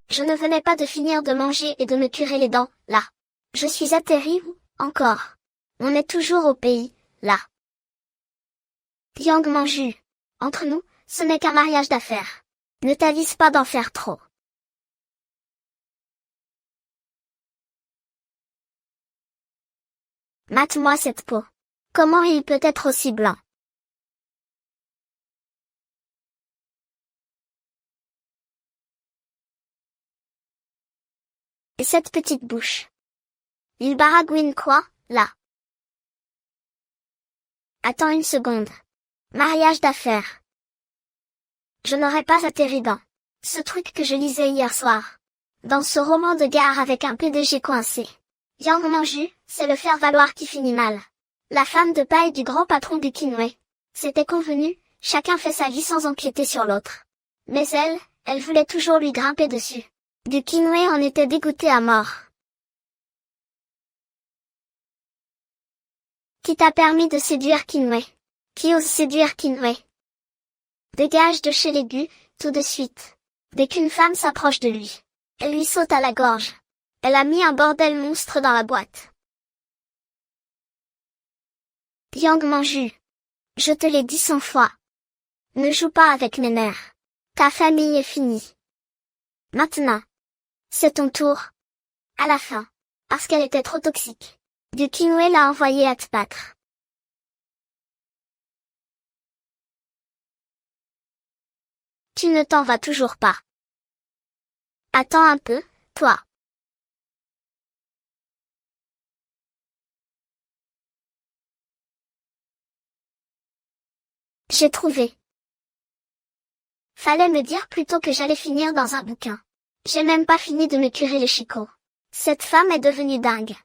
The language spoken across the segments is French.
Je ne venais pas de finir de manger et de me curer les dents, là. Je suis atterri où, encore? On est toujours au pays, là. Yang Manju. Entre nous, ce n'est qu'un mariage d'affaires. Ne t'avise pas d'en faire trop. Mate-moi cette peau. Comment il peut être aussi blanc? Et cette petite bouche. Il baragouine quoi, là? Attends une seconde. Mariage d'affaires. Je n'aurais pas atterri dans ce truc que je lisais hier soir. Dans ce roman de gare avec un PDG coincé. Yang Manju, c'est le faire-valoir qui finit mal. La femme de paille du grand patron du Kinwei. C'était convenu, chacun fait sa vie sans empiéter sur l'autre. Mais elle voulait toujours lui grimper dessus. Du Kinwei en était dégoûté à mort. Qui t'a permis de séduire Kinwei? Qui ose séduire Kinwei? Dégage de chez l'aigu, tout de suite. Dès qu'une femme s'approche de lui, elle lui saute à la gorge. Elle a mis un bordel monstre dans la boîte. Yang Manju. Je te l'ai dit 100 fois. Ne joue pas avec mes nerfs. Ta famille est finie. Maintenant. C'est ton tour. À la fin. Parce qu'elle était trop toxique. Du Kinwei l'a envoyé à te battre. Tu ne t'en vas toujours pas. Attends un peu, toi. J'ai trouvé. Fallait me dire plutôt que j'allais finir dans un bouquin. J'ai même pas fini de me curer les chicots. Cette femme est devenue dingue.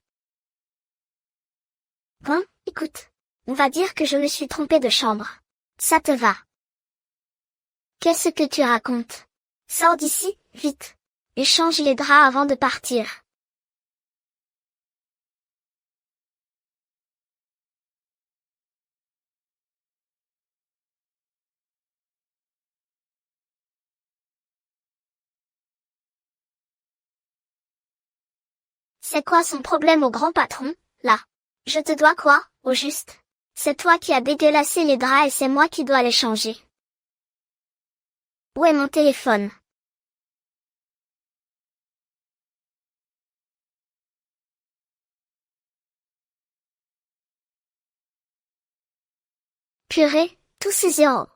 Bon, écoute. On va dire que je me suis trompée de chambre. Ça te va? Qu'est-ce que tu racontes? Sors d'ici, vite. Et change les draps avant de partir. C'est quoi son problème au grand patron, là? Je te dois quoi, au juste? C'est toi qui as dégueulassé les draps et c'est moi qui dois les changer. Où est mon téléphone? Purée, tous ces zéros.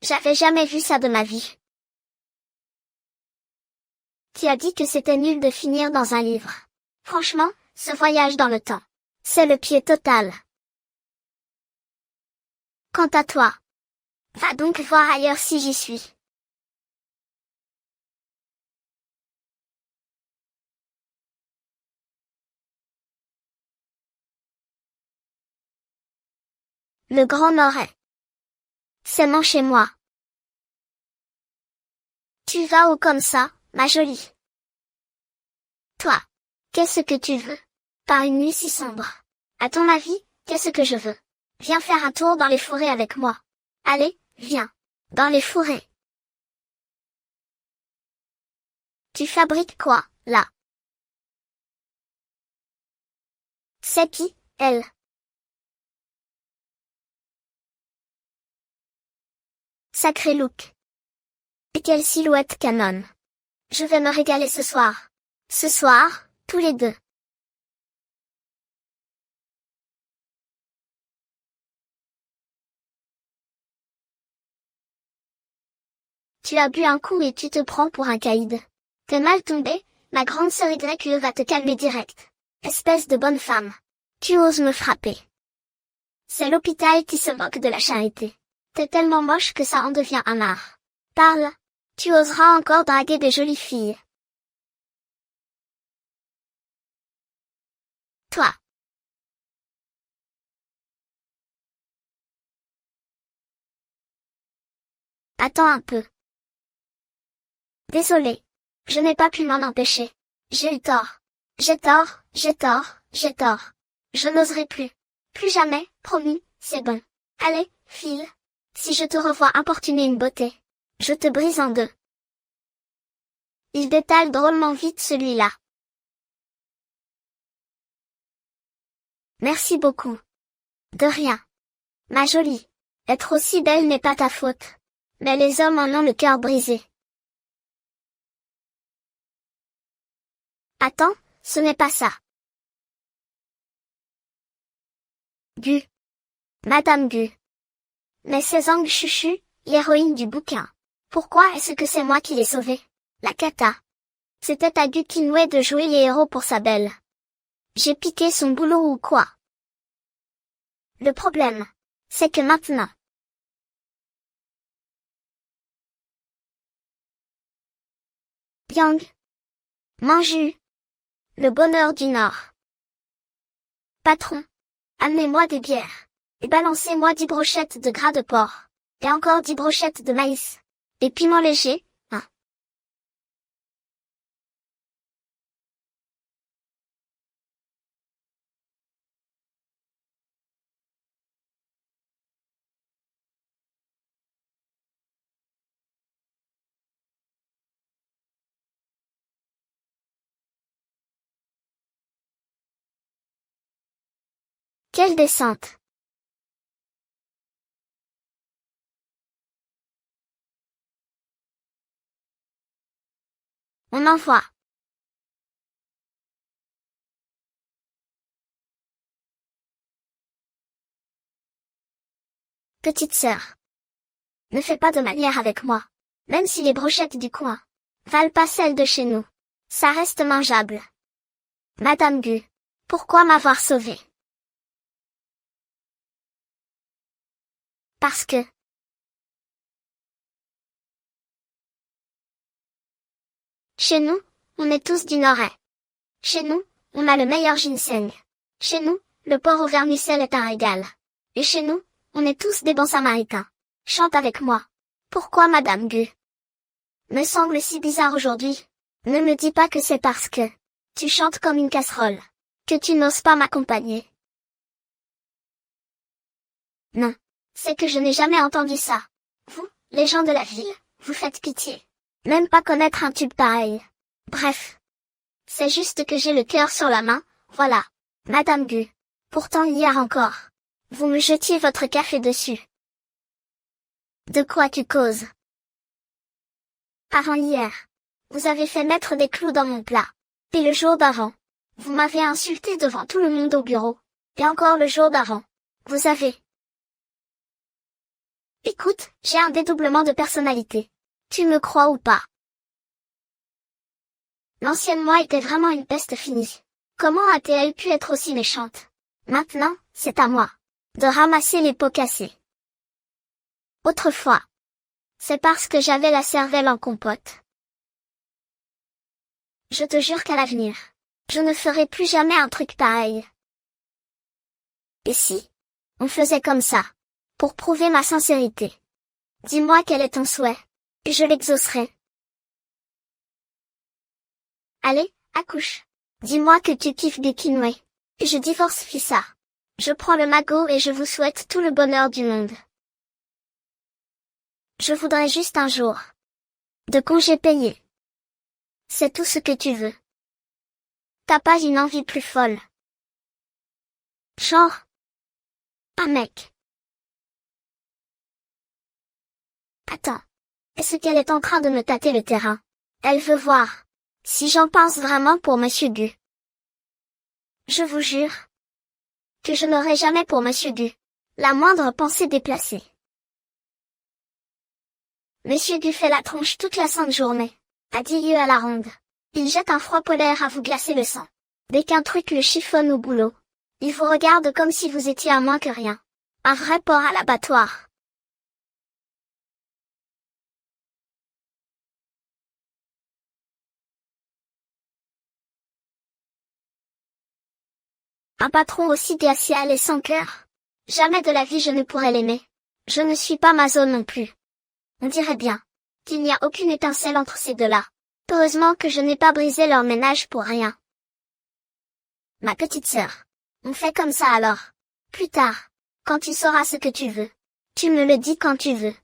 J'avais jamais vu ça de ma vie. Tu as dit que c'était nul de finir dans un livre. Franchement, ce voyage dans le temps, c'est le pied total. Quant à toi, va donc voir ailleurs si j'y suis. Le Grand Nord est. C'est mon chez moi. Tu vas où comme ça, ma jolie? Toi, qu'est-ce que tu veux? Par une nuit si sombre. À ton avis, qu'est-ce que je veux? Viens faire un tour dans les forêts avec moi. Allez, viens. Dans les forêts. Tu fabriques quoi, là? C'est qui, elle? Sacré look. Et quelle silhouette canon. Je vais me régaler ce soir. Ce soir, tous les deux. Tu as bu un coup et tu te prends pour un caïd. T'es mal tombé, ma grande sœur YE va te calmer direct. Espèce de bonne femme. Tu oses me frapper. C'est l'hôpital qui se moque de la charité. T'es tellement moche que ça en devient un art. Parle. Tu oseras encore draguer des jolies filles. Toi. Attends un peu. Désolé. Je n'ai pas pu m'en empêcher. J'ai eu tort. J'ai tort, j'ai tort, j'ai tort. Je n'oserai plus. Plus jamais, promis, c'est bon. Allez, file. Si je te revois importuner une beauté, je te brise en deux. Il détale drôlement vite celui-là. Merci beaucoup. De rien. Ma jolie. Être aussi belle n'est pas ta faute. Mais les hommes en ont le cœur brisé. Attends, ce n'est pas ça. Gu. Madame Gu. Mais c'est Zhang Chuchu, l'héroïne du bouquin. Pourquoi est-ce que c'est moi qui l'ai sauvée? La cata. C'était à Gu Qinwei de jouer les héros pour sa belle. J'ai piqué son boulot ou quoi? Le problème, c'est que maintenant. Yang. Manju. Le bonheur du Nord. Patron. Amenez-moi des bières. Et balancez-moi 10 brochettes de gras de porc. Et encore 10 brochettes de maïs. Et piment léger, hein. Quelle descente. On envoie. Petite sœur. Ne fais pas de manière avec moi. Même si les brochettes du coin valent pas celles de chez nous. Ça reste mangeable. Madame Gu. Pourquoi m'avoir sauvée? Parce que. Chez nous, on est tous du Nord-Est. Chez nous, on a le meilleur ginseng. Chez nous, le porc au vermicelle est un régal. Et chez nous, on est tous des bons samaritains. Chante avec moi. Pourquoi Madame Gu? Me semble si bizarre aujourd'hui. Ne me dis pas que c'est parce que tu chantes comme une casserole que tu n'oses pas m'accompagner. Non. C'est que je n'ai jamais entendu ça. Vous, les gens de la ville, vous faites pitié. Même pas connaître un tube pareil. Bref. C'est juste que j'ai le cœur sur la main, voilà. Madame Gu. Pourtant hier encore. Vous me jetiez votre café dessus. De quoi tu causes? Avant-hier. Vous avez fait mettre des clous dans mon plat. Et le jour d'avant. Vous m'avez insulté devant tout le monde au bureau. Et encore le jour d'avant. Vous avez. Écoute, j'ai un dédoublement de personnalité. Tu me crois ou pas? L'ancienne moi était vraiment une peste finie. Comment a-t-elle pu être aussi méchante? Maintenant, c'est à moi de ramasser les pots cassés. Autrefois. C'est parce que j'avais la cervelle en compote. Je te jure qu'à l'avenir, je ne ferai plus jamais un truc pareil. Et si on faisait comme ça, pour prouver ma sincérité? Dis-moi quel est ton souhait, et je l'exaucerai. Allez, accouche. Dis-moi que tu kiffes des Qinwei. Et je divorce Fissa. Je prends le magot et je vous souhaite tout le bonheur du monde. Je voudrais juste un jour de congé payé. C'est tout ce que tu veux. T'as pas une envie plus folle? Genre. Un mec. Attends. Est-ce qu'elle est en train de me tâter le terrain? Elle veut voir si j'en pense vraiment pour Monsieur Gu. Je vous jure que je n'aurai jamais pour Monsieur Gu la moindre pensée déplacée. Monsieur Gu fait la tronche toute la sainte journée, a dit Yu à la ronde. Il jette un froid polaire à vous glacer le sang. Dès qu'un truc le chiffonne au boulot, il vous regarde comme si vous étiez à moins que rien. Un vrai porc à l'abattoir. Un patron aussi glacial et sans cœur. Jamais de la vie je ne pourrais l'aimer. Je ne suis pas Mazo non plus. On dirait bien qu'il n'y a aucune étincelle entre ces deux-là. Heureusement que je n'ai pas brisé leur ménage pour rien. Ma petite sœur. On fait comme ça alors. Plus tard, quand tu sauras ce que tu veux, tu me le dis quand tu veux.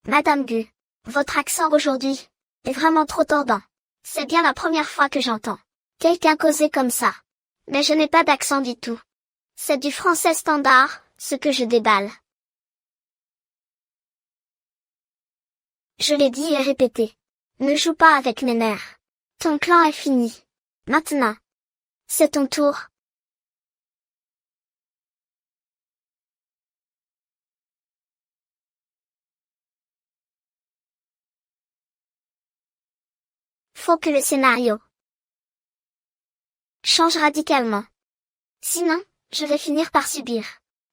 Madame Gu, votre accent aujourd'hui est vraiment trop tordant. C'est bien la première fois que j'entends quelqu'un causer comme ça. Mais je n'ai pas d'accent du tout. C'est du français standard, ce que je déballe. Je l'ai dit et répété. Ne joue pas avec mes nerfs. Ton clan est fini. Maintenant. C'est ton tour. Faut que le scénario change radicalement. Sinon, je vais finir par subir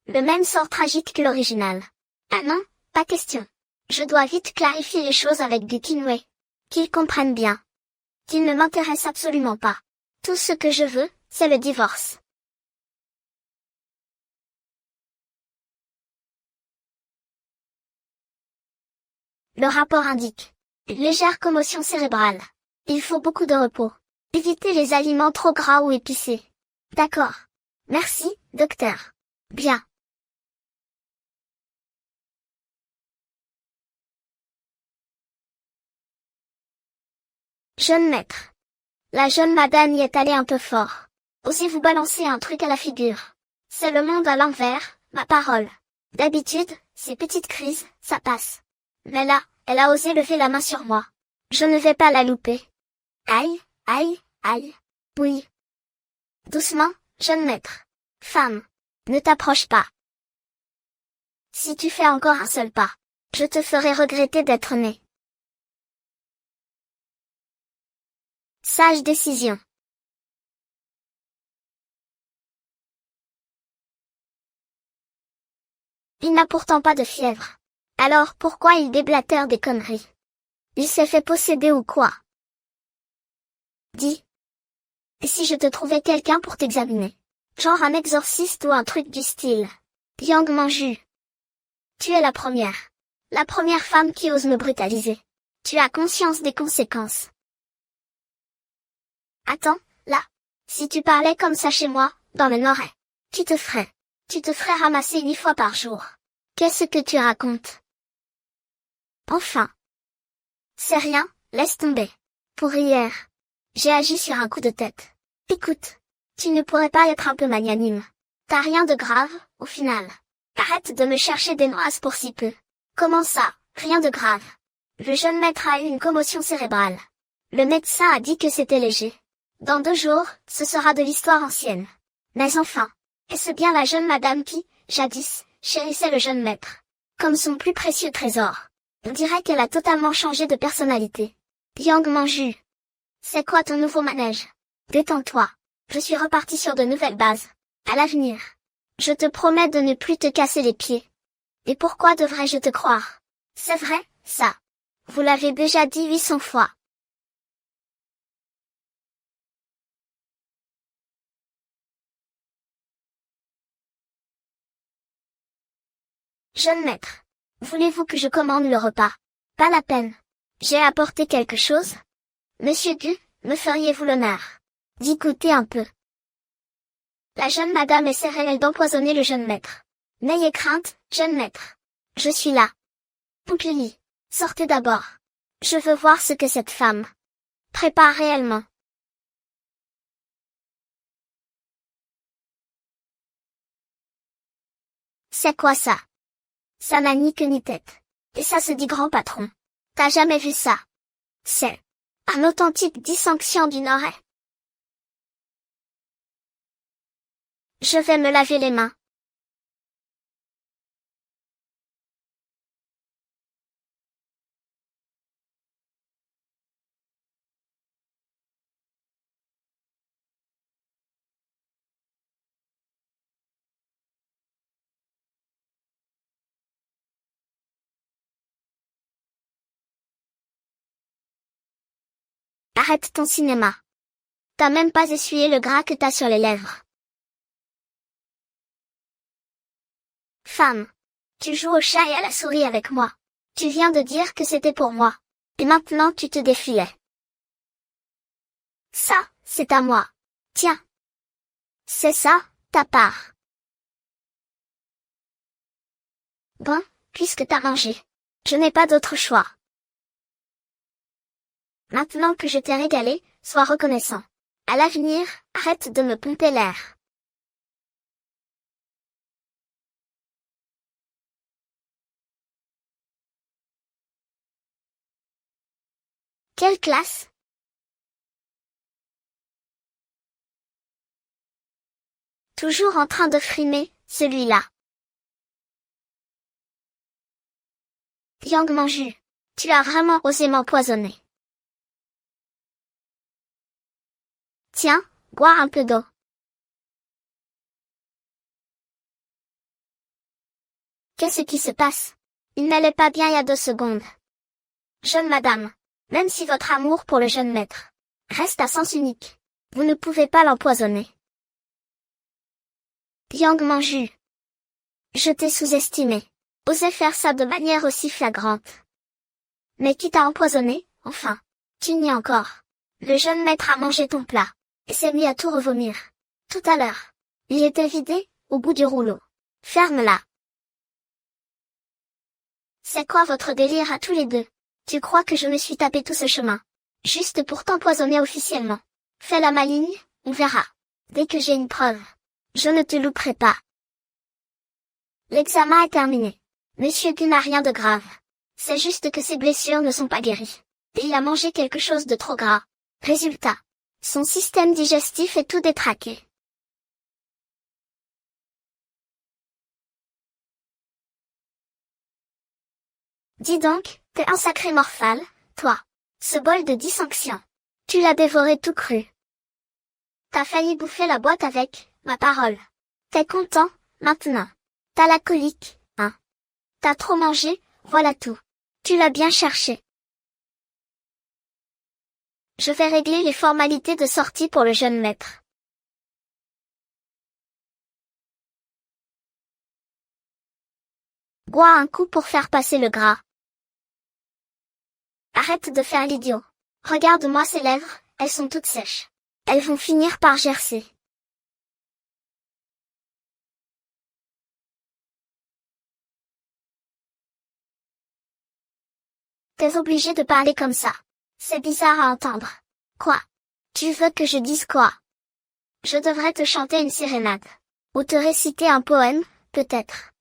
le même sort tragique que l'original. Ah non, pas question. Je dois vite clarifier les choses avec Gukinwei. Qu'il comprenne bien. Qu'il ne m'intéresse absolument pas. Tout ce que je veux, c'est le divorce. Le rapport indique une légère commotion cérébrale. Il faut beaucoup de repos. Évitez les aliments trop gras ou épicés. D'accord. Merci, docteur. Bien. Jeune maître. La jeune madame y est allée un peu fort. Osez vous balancer un truc à la figure. C'est le monde à l'envers, ma parole. D'habitude, ces petites crises, ça passe. Mais là, elle a osé lever la main sur moi. Je ne vais pas la louper. Aïe, aïe, aïe. Oui. Doucement, jeune maître. Femme. Ne t'approche pas. Si tu fais encore un seul pas, je te ferai regretter d'être né. Sage décision. Il n'a pourtant pas de fièvre. Alors pourquoi il déblatère des conneries? Il s'est fait posséder ou quoi? Dis. Et si je te trouvais quelqu'un pour t'examiner? Genre un exorciste ou un truc du style. Yang Manju. Tu es la première. La première femme qui ose me brutaliser. Tu as conscience des conséquences. Attends, là. Si tu parlais comme ça chez moi, dans le Nord, tu te ferais ramasser 8 fois par jour. Qu'est-ce que tu racontes? Enfin. C'est rien, laisse tomber. Pour hier, j'ai agi sur un coup de tête. Écoute, tu ne pourrais pas être un peu magnanime. T'as rien de grave, au final. Arrête de me chercher des noises pour si peu. Comment ça, rien de grave? Le jeune maître a eu une commotion cérébrale. Le médecin a dit que c'était léger. Dans 2 jours, ce sera de l'histoire ancienne. Mais enfin, est-ce bien la jeune madame qui, jadis, chérissait le jeune maître comme son plus précieux trésor? On dirait qu'elle a totalement changé de personnalité. Yang Manju. C'est quoi ton nouveau manège? Détends-toi. Je suis reparti sur de nouvelles bases. À l'avenir. Je te promets de ne plus te casser les pieds. Et pourquoi devrais-je te croire? C'est vrai, ça. Vous l'avez déjà dit 800 fois. Jeune maître. Voulez-vous que je commande le repas? Pas la peine. J'ai apporté quelque chose? Monsieur Du, me feriez-vous l'honneur d'écouter un peu? La jeune madame essaierait-elle d'empoisonner le jeune maître? N'ayez crainte, jeune maître. Je suis là. Poupili, sortez d'abord. Je veux voir ce que cette femme prépare réellement. C'est quoi ça? Ça n'a ni queue ni tête. Et ça se dit grand patron. T'as jamais vu ça? C'est un authentique dissanction du Nord. Je vais me laver les mains. Arrête ton cinéma. T'as même pas essuyé le gras que t'as sur les lèvres. Femme. Tu joues au chat et à la souris avec moi. Tu viens de dire que c'était pour moi. Et maintenant tu te défilais. Ça, c'est à moi. Tiens. C'est ça, ta part. Bon, puisque t'as mangé. Je n'ai pas d'autre choix. Maintenant que je t'ai régalé, sois reconnaissant. À l'avenir, arrête de me pomper l'air. Quelle classe? Toujours en train de frimer, celui-là. Yang Manju, tu as vraiment osé m'empoisonner. Tiens, bois un peu d'eau. Qu'est-ce qui se passe? Il n'allait pas bien il y a 2 secondes. Jeune madame, même si votre amour pour le jeune maître reste à sens unique, vous ne pouvez pas l'empoisonner. Yang Manju, je t'ai sous-estimé. Oser faire ça de manière aussi flagrante. Mais qui t'a empoisonné, enfin? Tu n'y es encore. Le jeune maître a mangé ton plat, et s'est mis à tout revomir. Tout à l'heure. Il était vidé, au bout du rouleau. Ferme-la. C'est quoi votre délire à tous les deux? Tu crois que je me suis tapé tout ce chemin? Juste pour t'empoisonner officiellement. Fais la maligne, on verra. Dès que j'ai une preuve. Je ne te louperai pas. L'examen est terminé. Monsieur Gu n'a rien de grave. C'est juste que ses blessures ne sont pas guéries. Et il a mangé quelque chose de trop gras. Résultat. Son système digestif est tout détraqué. Dis donc, t'es un sacré morphale, toi. Ce bol de dissection. Tu l'as dévoré tout cru. T'as failli bouffer la boîte avec, ma parole. T'es content, maintenant. T'as la colique, hein. T'as trop mangé, voilà tout. Tu l'as bien cherché. Je vais régler les formalités de sortie pour le jeune maître. Bois un coup pour faire passer le gras. Arrête de faire l'idiot. Regarde-moi ces lèvres, elles sont toutes sèches. Elles vont finir par gercer. T'es obligé de parler comme ça. C'est bizarre à entendre. Quoi? Tu veux que je dise quoi? Je devrais te chanter une sérénade. Ou te réciter un poème, peut-être.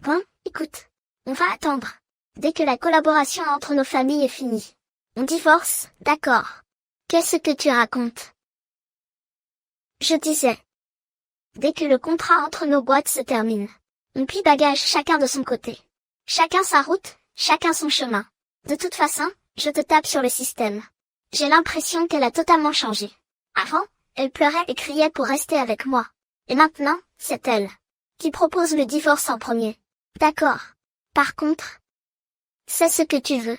Bon, écoute. On va attendre. Dès que la collaboration entre nos familles est finie. On divorce, d'accord. Qu'est-ce que tu racontes? Je disais. Dès que le contrat entre nos boîtes se termine. On plie bagage chacun de son côté. Chacun sa route, chacun son chemin. De toute façon, je te tape sur le système. J'ai l'impression qu'elle a totalement changé. Avant, elle pleurait et criait pour rester avec moi. Et maintenant, c'est elle qui propose le divorce en premier. D'accord. Par contre, c'est ce que tu veux.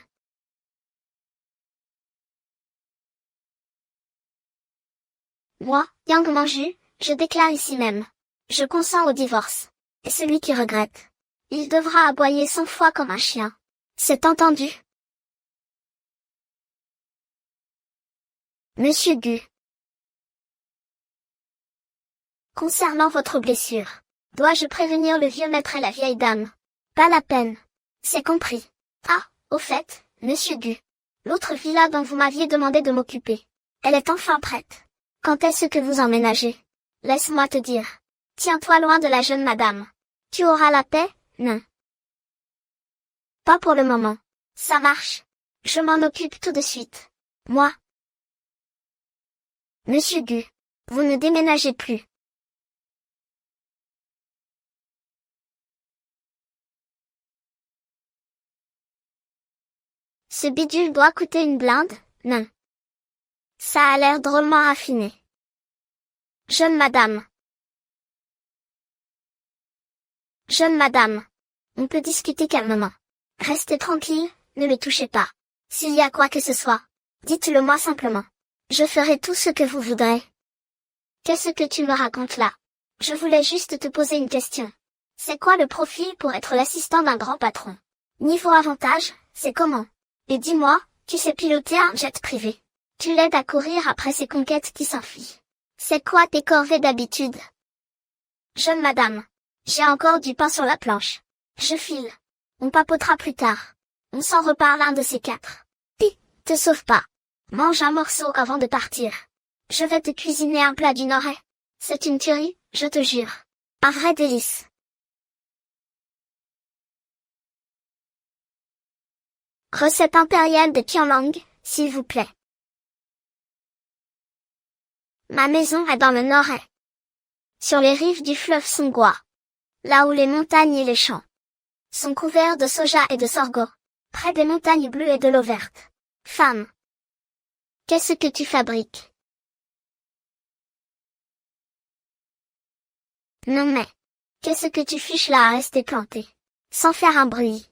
Moi, Yang Manju, je déclare ici même. Je consens au divorce. Et celui qui regrette, il devra aboyer 100 fois comme un chien. C'est entendu? Monsieur Gu. Concernant votre blessure, dois-je prévenir le vieux maître et la vieille dame? Pas la peine. C'est compris. Ah, au fait, monsieur Gu. L'autre villa dont vous m'aviez demandé de m'occuper. Elle est enfin prête. Quand est-ce que vous emménagez? Laisse-moi te dire. Tiens-toi loin de la jeune madame. Tu auras la paix, non? Pas pour le moment. Ça marche. Je m'en occupe tout de suite. Moi. Monsieur Gu. Vous ne déménagez plus. Ce bidule doit coûter une blinde, non? Ça a l'air drôlement raffiné. Jeune madame. Jeune madame. On peut discuter calmement. Restez tranquille, ne le touchez pas. S'il y a quoi que ce soit, dites-le moi simplement. Je ferai tout ce que vous voudrez. Qu'est-ce que tu me racontes là? Je voulais juste te poser une question. C'est quoi le profil pour être l'assistant d'un grand patron? Niveau avantage, c'est comment? Et dis-moi, tu sais piloter un jet privé. Tu l'aides à courir après ses conquêtes qui s'enfuient. C'est quoi tes corvées d'habitude? Jeune madame. J'ai encore du pain sur la planche. Je file. On papotera plus tard. On s'en reparle un de ces quatre. Te sauve pas. Mange un morceau avant de partir. Je vais te cuisiner un plat du Nord. C'est une tuerie, je te jure. Un vrai délice. Recette impériale de Qianlang, s'il vous plaît. Ma maison est dans le Nord. Sur les rives du fleuve Songhua. Là où les montagnes et les champs sont couverts de soja et de sorgho. Près des montagnes bleues et de l'eau verte. Femme. Qu'est-ce que tu fabriques? Non mais. Qu'est-ce que tu fiches là à rester planté? Sans faire un bruit.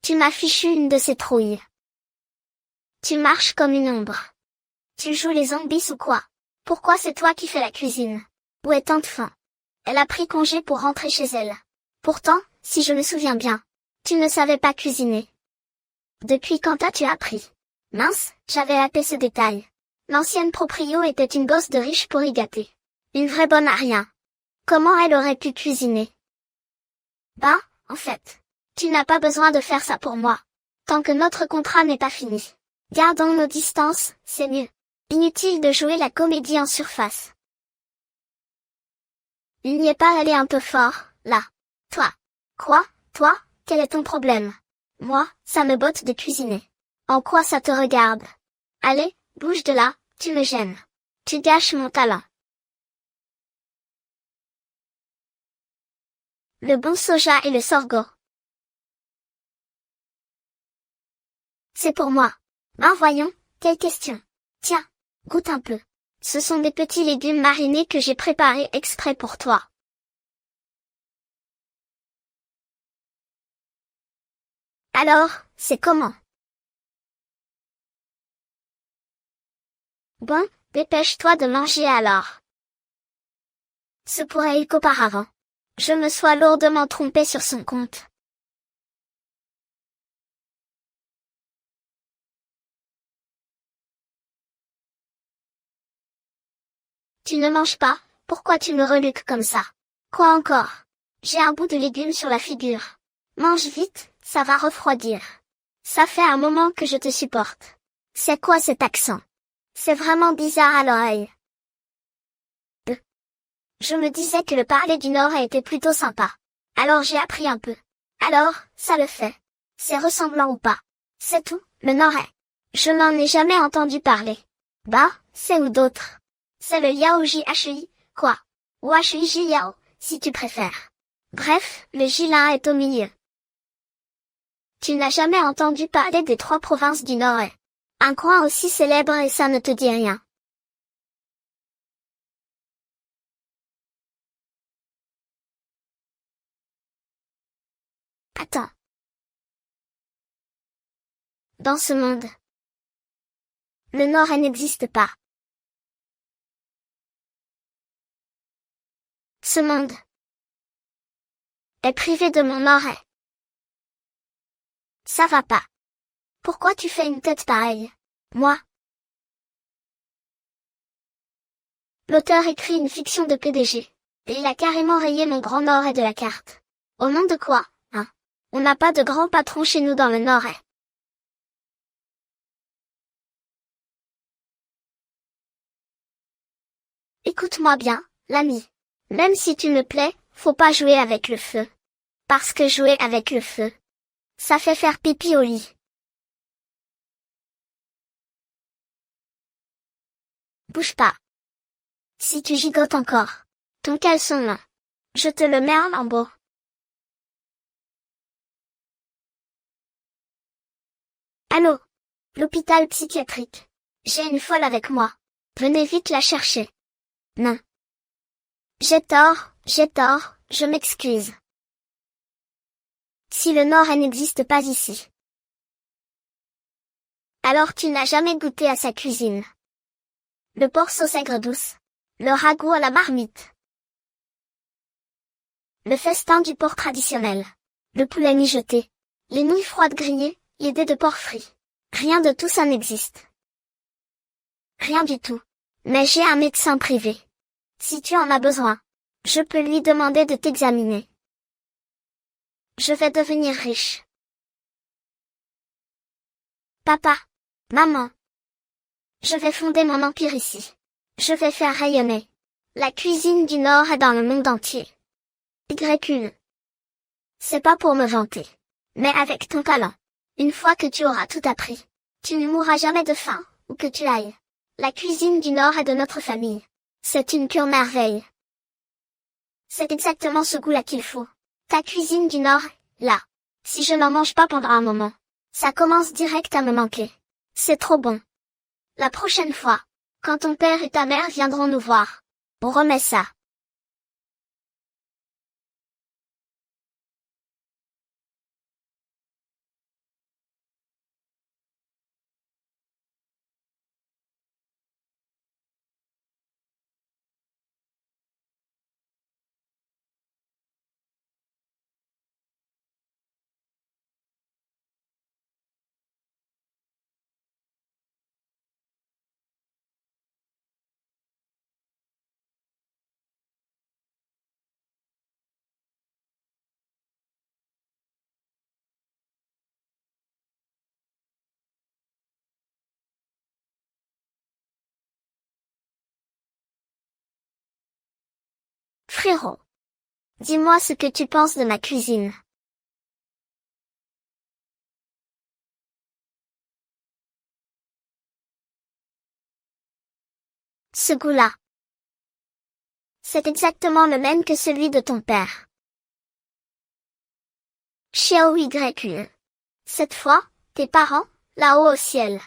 Tu m'as fichu une de ces trouilles. Tu marches comme une ombre. Tu joues les zombies ou quoi? Pourquoi c'est toi qui fais la cuisine? Où est tante Fin? Elle a pris congé pour rentrer chez elle. Pourtant, si je me souviens bien, tu ne savais pas cuisiner. Depuis quand as-tu appris? Mince, j'avais raté ce détail. L'ancienne proprio était une gosse de riche pour y gâter. Une vraie bonne à rien. Comment elle aurait pu cuisiner? Bah, en fait, tu n'as pas besoin de faire ça pour moi. Tant que notre contrat n'est pas fini. Gardons nos distances, c'est mieux. Inutile de jouer la comédie en surface. Il n'y est pas allé un peu fort, là. Toi. Quoi, toi, quel est ton problème? Moi, ça me botte de cuisiner. En quoi ça te regarde? Allez, bouge de là, tu me gênes. Tu gâches mon talent. Le bon soja et le sorgho. C'est pour moi. Ben voyons, quelle question. Tiens, goûte un peu. Ce sont des petits légumes marinés que j'ai préparés exprès pour toi. Alors, c'est comment? Bon, dépêche-toi de manger alors. Se pourrait-il qu'auparavant, je me sois lourdement trompé sur son compte. Tu ne manges pas, pourquoi tu me reluques comme ça? Quoi encore? J'ai un bout de légume sur la figure. Mange vite, ça va refroidir. Ça fait un moment que je te supporte. C'est quoi cet accent? C'est vraiment bizarre à l'oreille. Je me disais que le parler du Nord était plutôt sympa. Alors j'ai appris un peu. Alors, ça le fait. C'est ressemblant ou pas? C'est tout, le Nord est. Je n'en ai jamais entendu parler. Bah, c'est ou d'autres. C'est le Yao Jhi, quoi. Ou Hi Yao, si tu préfères. Bref, le Jilin est au milieu. Tu n'as jamais entendu parler des 3 provinces du Nord. Un coin aussi célèbre et ça ne te dit rien. Attends. Dans ce monde, le Nord n'existe pas. Ce monde est privé de mon Nord. Ça va pas. Pourquoi tu fais une tête pareille? Moi. L'auteur écrit une fiction de PDG. Et il a carrément rayé mon grand Nord de la carte. Au nom de quoi, hein? On n'a pas de grand patron chez nous dans le Nord. Écoute-moi bien, l'ami. Même si tu me plais, faut pas jouer avec le feu. Parce que jouer avec le feu, ça fait faire pipi au lit. Bouge pas. Si tu gigotes encore, ton caleçon, je te le mets en lambeaux. Allô? L'hôpital psychiatrique. J'ai une folle avec moi. Venez vite la chercher. Non. J'ai tort, je m'excuse. Si le Nord n'existe pas ici, alors tu n'as jamais goûté à sa cuisine. Le porc sauce aigre douce. Le ragoût à la marmite. Le festin du porc traditionnel. Le poulet mijoté. Les nouilles froides grillées, les dés de porc frit. Rien de tout ça n'existe. Rien du tout. Mais j'ai un médecin privé. Si tu en as besoin, je peux lui demander de t'examiner. Je vais devenir riche. Papa, Maman. Je vais fonder mon empire ici. Je vais faire rayonner la cuisine du Nord et dans le monde entier. YQ. C'est pas pour me vanter. Mais avec ton talent. Une fois que tu auras tout appris, tu ne mourras jamais de faim, où que tu ailles. La cuisine du Nord est de notre famille. C'est une pure merveille. C'est exactement ce goût-là qu'il faut. Ta cuisine du Nord, là. Si je n'en mange pas pendant un moment, ça commence direct à me manquer. C'est trop bon. La prochaine fois, quand ton père et ta mère viendront nous voir, on remet ça. Frérot. Dis-moi ce que tu penses de ma cuisine. Ce goût-là. C'est exactement le même que celui de ton père. Xiao YQ. Cette fois, tes parents, là-haut au ciel,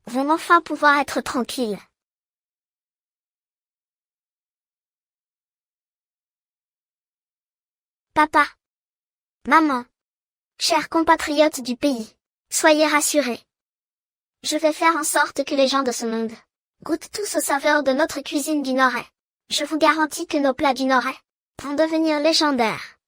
vont enfin pouvoir être tranquilles. Papa. Maman. Chers compatriotes du pays. Soyez rassurés. Je vais faire en sorte que les gens de ce monde goûtent tous aux saveurs de notre cuisine du Nord. Je vous garantis que nos plats du Nord vont devenir légendaires.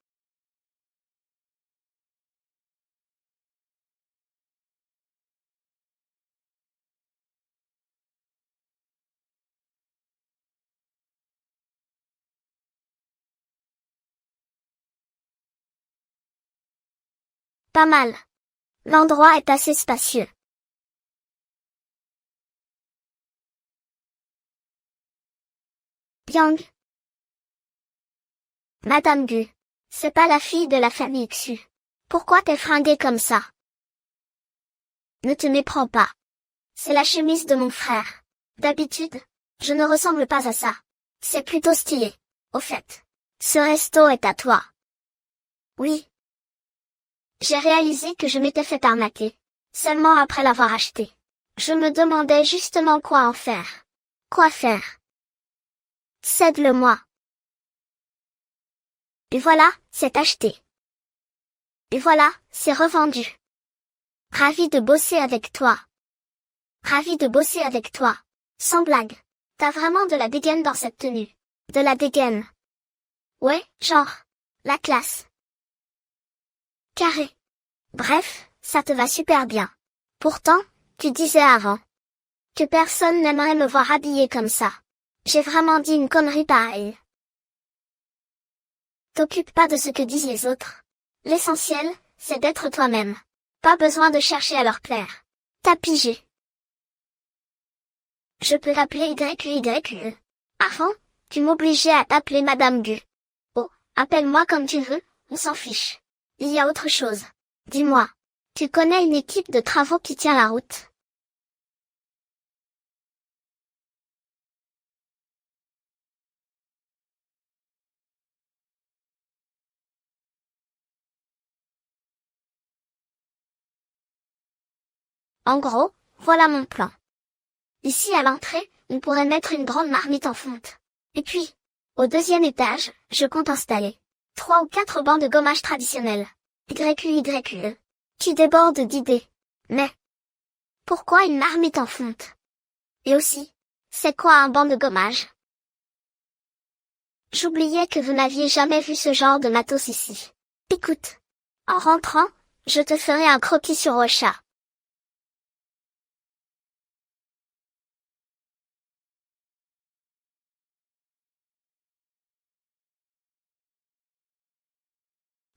Pas mal. L'endroit est assez spacieux. Yang. Madame Gu. C'est pas la fille de la famille Xu. Pourquoi t'es fringuée comme ça? Ne te méprends pas. C'est la chemise de mon frère. D'habitude, je ne ressemble pas à ça. C'est plutôt stylé. Au fait, ce resto est à toi. Oui. J'ai réalisé que je m'étais fait arnaquer. Seulement après l'avoir acheté. Je me demandais justement quoi en faire. Quoi faire? Cède-le-moi. Et voilà, c'est acheté. Et voilà, c'est revendu. Ravi de bosser avec toi. Ravi de bosser avec toi. Sans blague. T'as vraiment de la dégaine dans cette tenue. De la dégaine. Ouais, genre. La classe. Carré. Bref, ça te va super bien. Pourtant, tu disais avant que personne n'aimerait me voir habillée comme ça. J'ai vraiment dit une connerie pareille. T'occupe pas de ce que disent les autres. L'essentiel, c'est d'être toi-même. Pas besoin de chercher à leur plaire. T'as pigé. Je peux t'appeler YQYQ. Avant, tu m'obligeais à t'appeler Madame Gu. Oh, appelle-moi comme tu veux, on s'en fiche. Il y a autre chose. Dis-moi, tu connais une équipe de travaux qui tient la route? En gros, voilà mon plan. Ici à l'entrée, on pourrait mettre une grande marmite en fonte. Et puis, au deuxième étage, je compte installer 3 ou 4 bancs de gommage traditionnels. YQYQE. Tu débordes d'idées. Mais, pourquoi une marmite en fonte? Et aussi, c'est quoi un banc de gommage? J'oubliais que vous n'aviez jamais vu ce genre de matos ici. Écoute. En rentrant, je te ferai un croquis sur Ocha.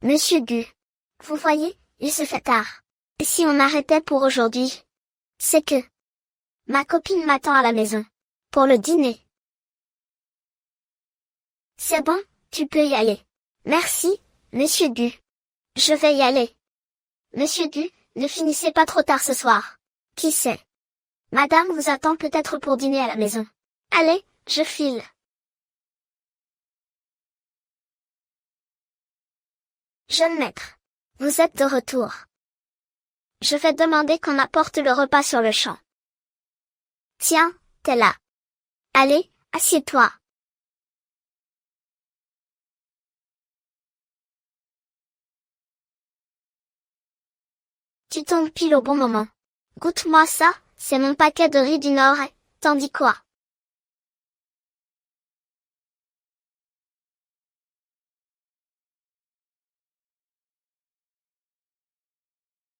Monsieur Gu. Vous voyez, il se fait tard. Et si on arrêtait pour aujourd'hui? C'est que, Ma copine m'attend à la maison. Pour le dîner. C'est bon, tu peux y aller. Merci, Monsieur Du. Je vais y aller. Monsieur Du, ne finissez pas trop tard ce soir. Qui sait? Madame vous attend peut-être pour dîner à la maison. Allez, je file. Jeune maître. Vous êtes de retour. Je vais demander qu'on apporte le repas sur le champ. Tiens, t'es là. Allez, assieds-toi. Tu tombes pile au bon moment. Goûte-moi ça, c'est mon paquet de riz du Nord et, t'en dis quoi?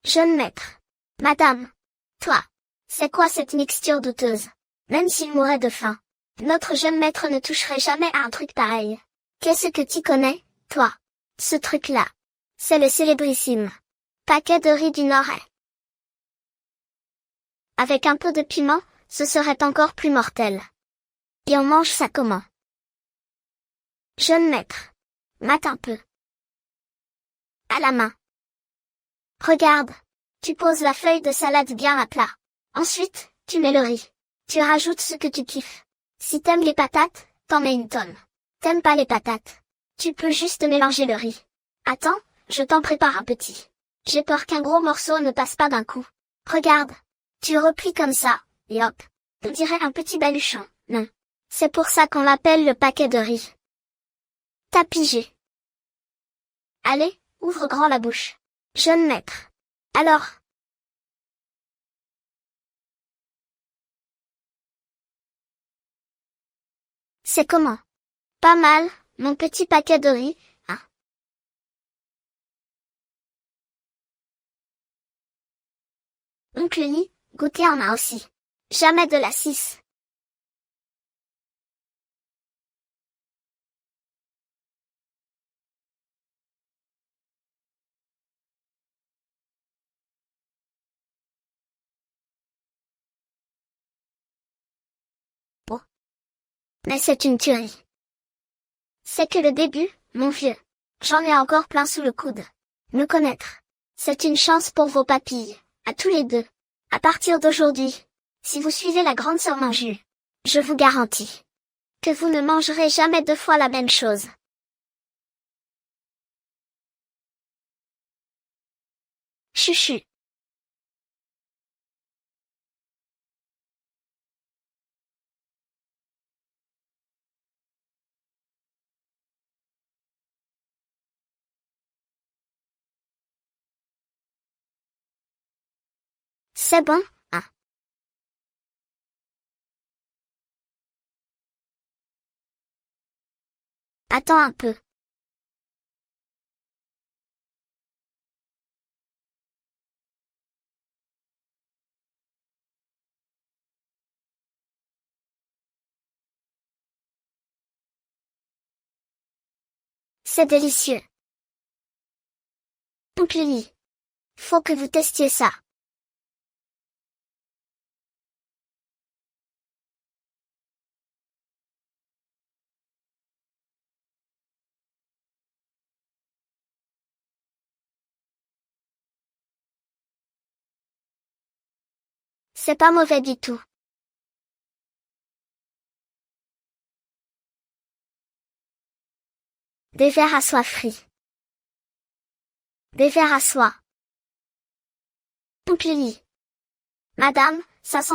Jeune maître. Madame. Toi. C'est quoi cette mixture douteuse? Même s'il mourait de faim. Notre jeune maître ne toucherait jamais à un truc pareil. Qu'est-ce que tu connais, toi? Ce truc-là. C'est le célébrissime. Paquet de riz du Nord. Avec un peu de piment, ce serait encore plus mortel. Et on mange ça comment? Jeune maître. Mate un peu. À la main. Regarde. Tu poses la feuille de salade bien à plat. Ensuite, tu mets le riz. Tu rajoutes ce que tu kiffes. Si t'aimes les patates, t'en mets une tonne. T'aimes pas les patates? Tu peux juste mélanger le riz. Attends, je t'en prépare un petit. J'ai peur qu'un gros morceau ne passe pas d'un coup. Regarde. Tu replies comme ça, et hop. On dirait un petit baluchon, non. C'est pour ça qu'on l'appelle le paquet de riz. T'as pigé. Allez, ouvre grand la bouche. Jeune maître. Alors. C'est comment? Pas mal, mon petit paquet de riz, hein? Oncle Lee, goûter en a aussi. Jamais de la 6. Bon. Mais c'est une tuerie. C'est que le début, mon vieux. J'en ai encore plein sous le coude. Me connaître. C'est une chance pour vos papilles, à tous les deux. À partir d'aujourd'hui, si vous suivez la grande sœur Manjue, je vous garantis que vous ne mangerez jamais deux fois la même chose. Chuchu. C'est bon, hein? Attends un peu. C'est délicieux. Oncle Lee. Faut que vous testiez ça. C'est pas mauvais du tout. Des verres à soie frits. Des verres à soie. Oncle Lee. Madame, ça sent